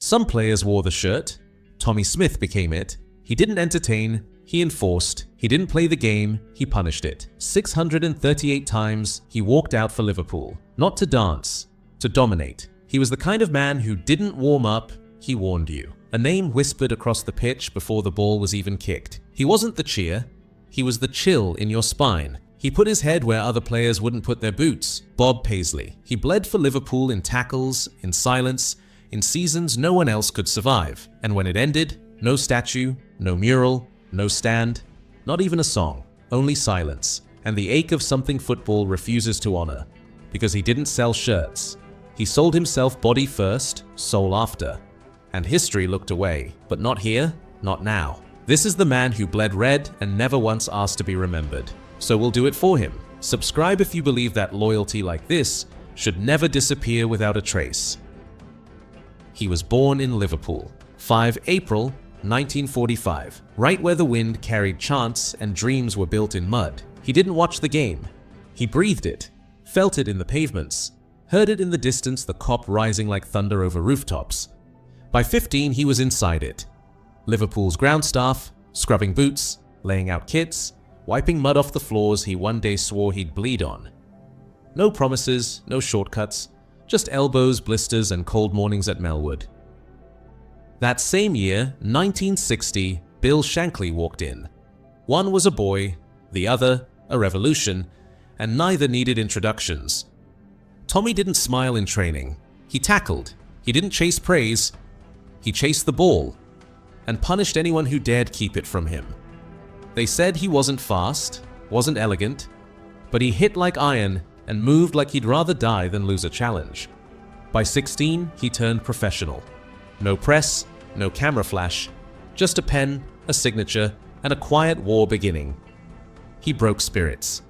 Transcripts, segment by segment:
Some players wore the shirt. Tommy Smith became it. He didn't entertain, he enforced. He didn't play the game, he punished it. 638 times he walked out for Liverpool. Not to dance, to dominate. He was the kind of man who didn't warm up, he warned you. A name whispered across the pitch before the ball was even kicked. He wasn't the cheer, he was the chill in your spine. He put his head where other players wouldn't put their boots. Bob Paisley. He bled for Liverpool in tackles, in silence, in seasons no one else could survive. And when it ended, no statue, no mural, no stand, not even a song, only silence, and the ache of something football refuses to honor. Because he didn't sell shirts. He sold himself body first, soul after. And history looked away, but not here, not now. This is the man who bled red and never once asked to be remembered. So we'll do it for him. Subscribe if you believe that loyalty like this should never disappear without a trace. He was born in Liverpool, 5 April 1945, right where the wind carried chants and dreams were built in mud. He didn't watch the game. He breathed it, felt it in the pavements, heard it in the distance, the cop rising like thunder over rooftops. By 15, he was inside it. Liverpool's ground staff, scrubbing boots, laying out kits, wiping mud off the floors he one day swore he'd bleed on. No promises, no shortcuts, just elbows, blisters, and cold mornings at Melwood. That same year, 1960, Bill Shankly walked in. One was a boy, the other a revolution, and neither needed introductions. Tommy didn't smile in training. He tackled. He didn't chase praise. He chased the ball and punished anyone who dared keep it from him. They said he wasn't fast, wasn't elegant, but he hit like iron and moved like he'd rather die than lose a challenge. By 16, he turned professional. No press, no camera flash, just a pen, a signature, and a quiet war beginning. He broke spirits.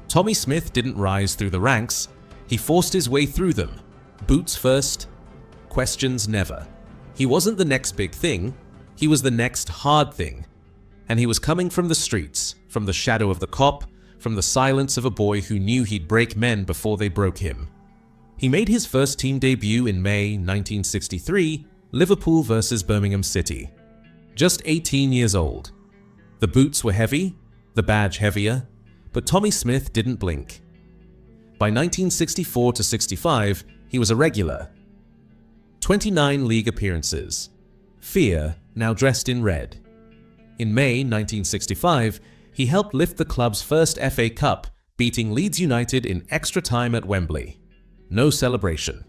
Tommy Smith didn't rise through the ranks, he forced his way through them. Boots first, questions never. He wasn't the next big thing, he was the next hard thing. And he was coming from the streets, from the shadow of the cop, from the silence of a boy who knew he'd break men before they broke him. He made his first team debut in May 1963, Liverpool versus Birmingham City. Just 18 years old. The boots were heavy, the badge heavier, but Tommy Smith didn't blink. By 1964 to 65, he was a regular. 29 league appearances. Fear, now dressed in red. In May 1965, he helped lift the club's first FA Cup, beating Leeds United in extra time at Wembley. No celebration.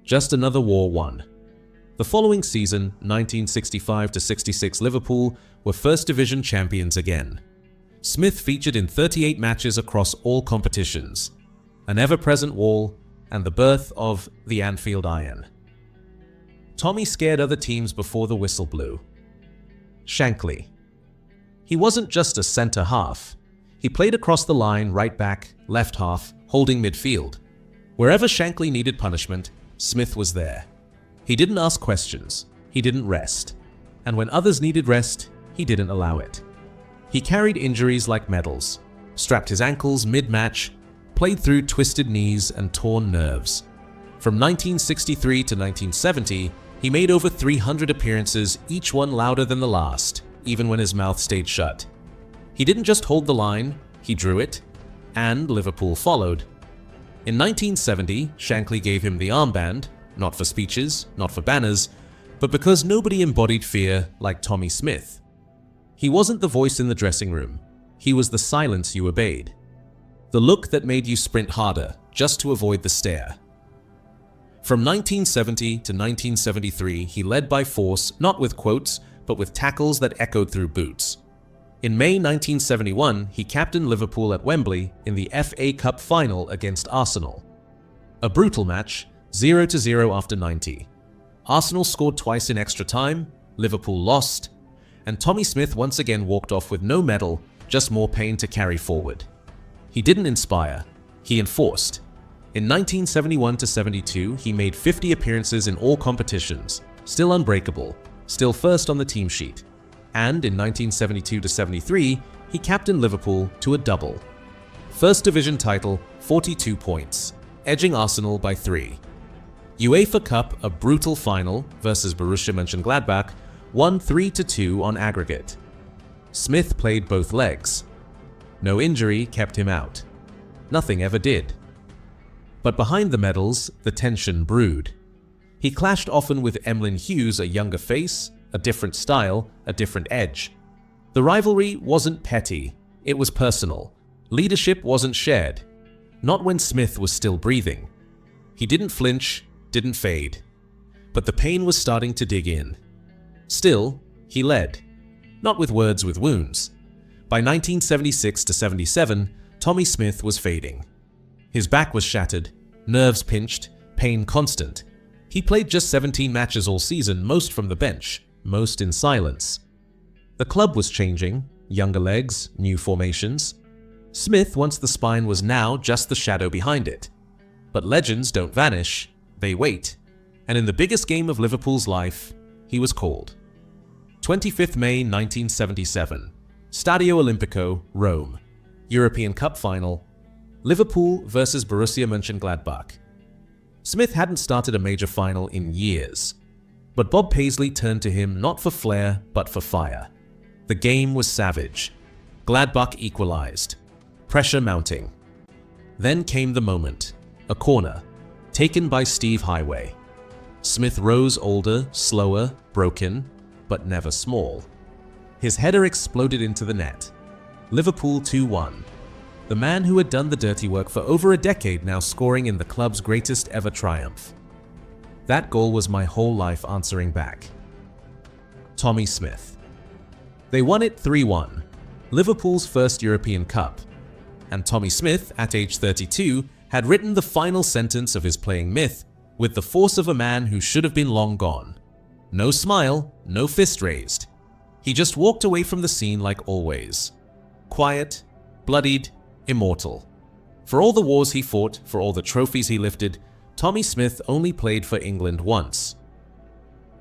Just another war won. The following season, 1965-66, Liverpool were First Division champions again. Smith featured in 38 matches across all competitions, an ever-present wall, and the birth of the Anfield Iron. Tommy scared other teams before the whistle blew. Shankly. He wasn't just a centre half. He played across the line, right back, left half, holding midfield. Wherever Shankly needed punishment, Smith was there. He didn't ask questions, he didn't rest. And when others needed rest, he didn't allow it. He carried injuries like medals, strapped his ankles mid-match, played through twisted knees and torn nerves. From 1963 to 1970, he made over 300 appearances, each one louder than the last, even when his mouth stayed shut. He didn't just hold the line, he drew it, and Liverpool followed. In 1970, Shankly gave him the armband, not for speeches, not for banners, but because nobody embodied fear like Tommy Smith. He wasn't the voice in the dressing room, he was the silence you obeyed. The look that made you sprint harder, just to avoid the stare. From 1970 to 1973, he led by force, not with quotes, but with tackles that echoed through boots. In May 1971, he captained Liverpool at Wembley in the FA Cup final against Arsenal. A brutal match, 0-0 after 90. Arsenal scored twice in extra time, Liverpool lost, and Tommy Smith once again walked off with no medal, just more pain to carry forward. He didn't inspire, he enforced. In 1971-72, he made 50 appearances in all competitions, still unbreakable, still first on the team sheet. And in 1972-73, he captained Liverpool to a double. First division title, 42 points, edging Arsenal by 3. UEFA Cup, a brutal final versus Borussia Mönchengladbach, won 3-2 on aggregate. Smith played both legs. No injury kept him out. Nothing ever did. But behind the medals, the tension brewed. He clashed often with Emlyn Hughes, a younger face, a different style, a different edge. The rivalry wasn't petty, it was personal. Leadership wasn't shared. Not when Smith was still breathing. He didn't flinch, didn't fade. But the pain was starting to dig in. Still, he led. Not with words, with wounds. By 1976-77, Tommy Smith was fading. His back was shattered, nerves pinched, pain constant. He played just 17 matches all season, most from the bench, most in silence. The club was changing, younger legs, new formations. Smith, once the spine, was now just the shadow behind it. But legends don't vanish, they wait. And in the biggest game of Liverpool's life, he was called. 25th May 1977, Stadio Olimpico, Rome. European Cup final, Liverpool versus Borussia Mönchengladbach. Smith hadn't started a major final in years. But Bob Paisley turned to him not for flair, but for fire. The game was savage. Gladbach equalized. Pressure mounting. Then came the moment. A corner, taken by Steve Highway. Smith rose older, slower, broken, but never small. His header exploded into the net. Liverpool 2-1. The man who had done the dirty work for over a decade now scoring in the club's greatest ever triumph. That goal was my whole life answering back. Tommy Smith. They won it 3-1, Liverpool's first European Cup. And Tommy Smith, at age 32, had written the final sentence of his playing myth with the force of a man who should have been long gone. No smile, no fist raised. He just walked away from the scene like always. Quiet, bloodied, immortal. For all the wars he fought, for all the trophies he lifted, Tommy Smith only played for England once.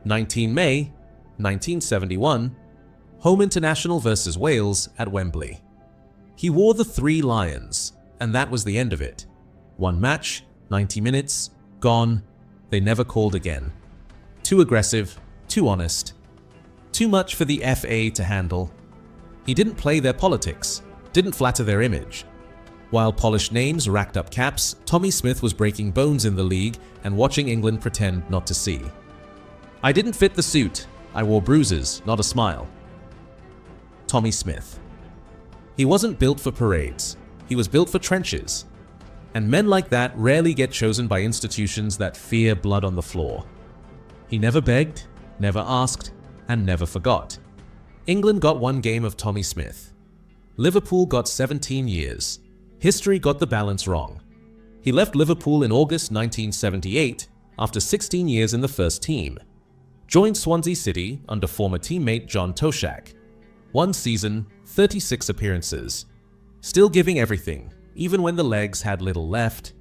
19 May 1971, home international versus Wales at Wembley. He wore the 3 lions, and that was the end of it. One match, 90 minutes, gone, they never called again. Too aggressive, too honest. Too much for the FA to handle. He didn't play their politics, didn't flatter their image. While polished names racked up caps, Tommy Smith was breaking bones in the league and watching England pretend not to see. I didn't fit the suit, I wore bruises, not a smile. Tommy Smith. He wasn't built for parades, he was built for trenches. And men like that rarely get chosen by institutions that fear blood on the floor. He never begged, never asked, and never forgot. England got 1 game of Tommy Smith. Liverpool got 17 years. History got the balance wrong. He left Liverpool in August 1978 after 16 years in the first team. Joined Swansea City under former teammate John Toshak. 1 season, 36 appearances. Still giving everything, even when the legs had little left.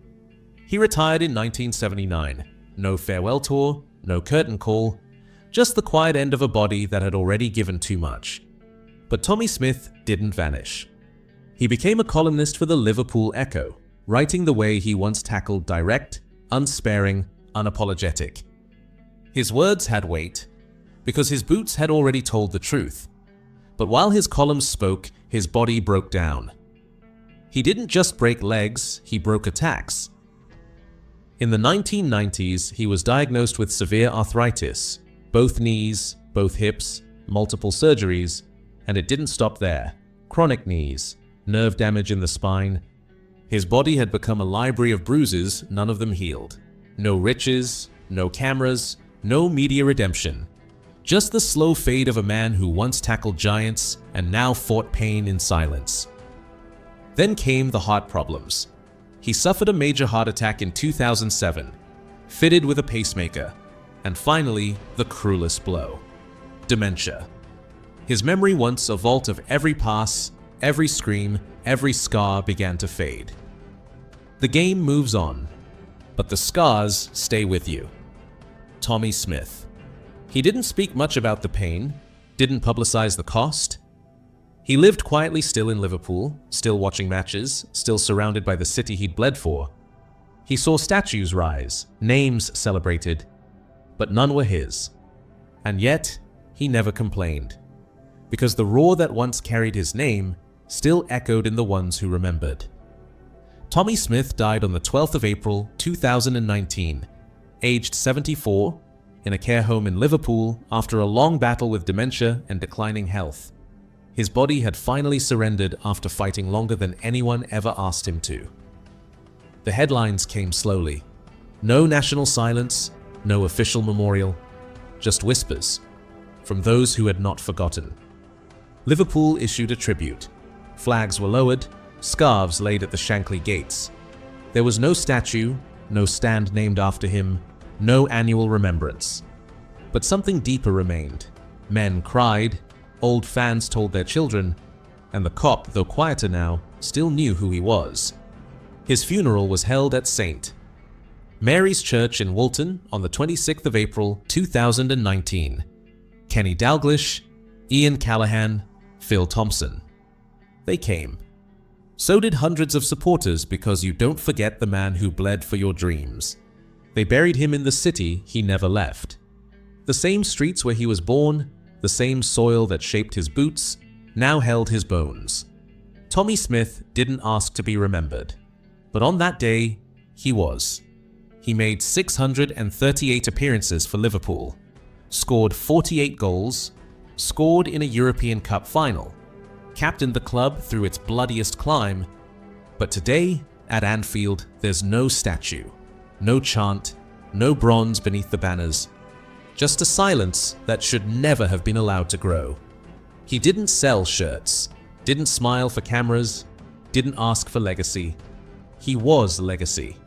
He retired in 1979. No farewell tour, no curtain call, just the quiet end of a body that had already given too much. But Tommy Smith didn't vanish. He became a columnist for the Liverpool Echo, writing the way he once tackled: direct, unsparing, unapologetic. His words had weight, because his boots had already told the truth. But while his columns spoke, his body broke down. He didn't just break legs, he broke attacks. In the 1990s, he was diagnosed with severe arthritis, both knees, both hips, multiple surgeries, and it didn't stop there. Chronic knees, nerve damage in the spine. His body had become a library of bruises, none of them healed. No riches, no cameras, no media redemption. Just the slow fade of a man who once tackled giants and now fought pain in silence. Then came the heart problems. He suffered a major heart attack in 2007, fitted with a pacemaker, and finally, the cruelest blow: dementia. His memory, once a vault of every pass, every scream, every scar, began to fade. The game moves on, but the scars stay with you. Tommy Smith. He didn't speak much about the pain, didn't publicize the cost. He lived quietly still in Liverpool, still watching matches, still surrounded by the city he'd bled for. He saw statues rise, names celebrated, but none were his. And yet, he never complained, because the roar that once carried his name still echoed in the ones who remembered. Tommy Smith died on the 12th of April 2019, aged 74, in a care home in Liverpool after a long battle with dementia and declining health. His body had finally surrendered after fighting longer than anyone ever asked him to. The headlines came slowly. No national silence, no official memorial, just whispers from those who had not forgotten. Liverpool issued a tribute. Flags were lowered, scarves laid at the Shankly gates. There was no statue, no stand named after him, no annual remembrance. But something deeper remained. Men cried, old fans told their children, and the cop, though quieter now, still knew who he was. His funeral was held at St. Mary's Church in Woolton on the 26th of April 2019. Kenny Dalglish, Ian Callaghan, Phil Thompson. They came. So did hundreds of supporters, because you don't forget the man who bled for your dreams. They buried him in the city he never left. The same streets where he was born, the same soil that shaped his boots, now held his bones. Tommy Smith didn't ask to be remembered, but on that day, he was. He made 638 appearances for Liverpool, scored 48 goals, scored in a European Cup final, captained the club through its bloodiest climb, but today, at Anfield, there's no statue, no chant, no bronze beneath the banners, just a silence that should never have been allowed to grow. He didn't sell shirts, didn't smile for cameras, didn't ask for legacy. He was legacy.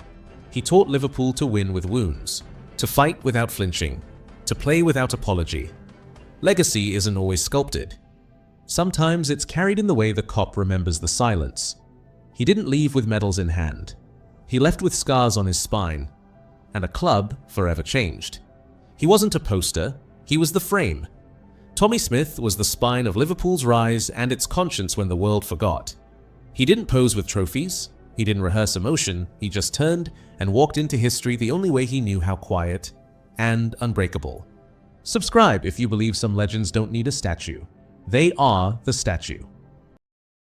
He taught Liverpool to win with wounds, to fight without flinching, to play without apology. Legacy isn't always sculpted. Sometimes it's carried in the way the cop remembers the silence. He didn't leave with medals in hand. He left with scars on his spine, and a club forever changed. He wasn't a poster, he was the frame. Tommy Smith was the spine of Liverpool's rise and its conscience when the world forgot. He didn't pose with trophies, he didn't rehearse emotion, he just turned and walked into history the only way he knew how: quiet and unbreakable. Subscribe if you believe some legends don't need a statue. They are the statue.